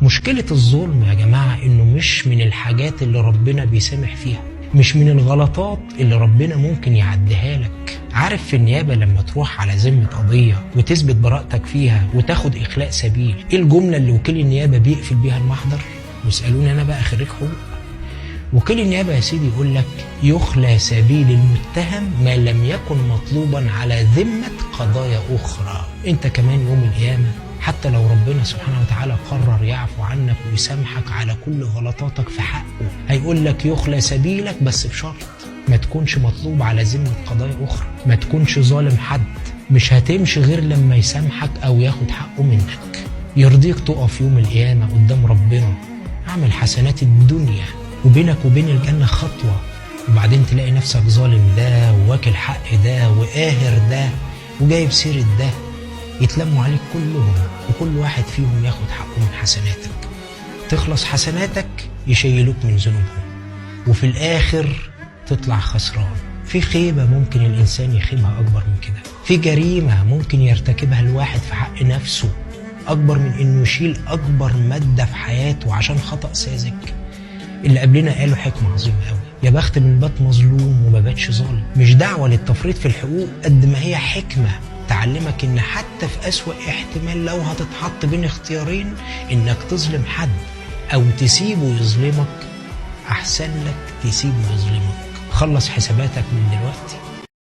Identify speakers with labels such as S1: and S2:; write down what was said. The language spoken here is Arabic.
S1: مشكلة الظلم يا جماعة إنه مش من الحاجات اللي ربنا بيسامح فيها، مش من الغلطات اللي ربنا ممكن يعديها لك. عارف في النيابة لما تروح على ذمة قضية وتثبت براءتك فيها وتاخد إخلاء سبيل، إيه الجملة اللي وكيل النيابة بيقفل بيها المحضر؟ واسألوني أنا بقى خريج حقوق. وكيل النيابة يا سيدي يقول لك يخلى سبيل المتهم ما لم يكن مطلوبا على ذمة قضايا أخرى. أنت كمان يوم القيامة حتى لو ربنا سبحانه وتعالى قرر يعفو عنك ويسامحك على كل غلطاتك في حقه، هيقول لك يخلى سبيلك بس بشرط ما تكونش مطلوب على ذمة قضايا أخرى، ما تكونش ظالم حد، مش هتمشي غير لما يسامحك أو ياخد حقه منك. يرضيك تقف يوم القيامة قدام ربنا اعمل حسنات الدنيا وبينك وبين الجنة خطوة، وبعدين تلاقي نفسك ظالم ده وواكل حق ده وقاهر ده وجايب سيرة ده، يتلموا عليك كلهم وكل واحد فيهم ياخد حقه من حسناتك. تخلص حسناتك يشيلوك من ذنوبهم، وفي الآخر تطلع خسران. في خيبة ممكن الإنسان يخيبها أكبر من كده، في جريمة ممكن يرتكبها الواحد في حق نفسه أكبر من إنه يشيل أكبر مادة في حياته عشان خطأ ساذج. اللي قبلنا قالوا حكمة عظيمة قوي، يا بخت من بات مظلوم وما باتش ظالم. مش دعوة للتفريط في الحقوق قد ما هي حكمة تعلمك إن حتى في أسوأ احتمال لو هتتحط بين اختيارين إنك تظلم حد أو تسيبه يظلمك، أحسن لك تسيبه يظلمك. خلص حساباتك من دلوقتي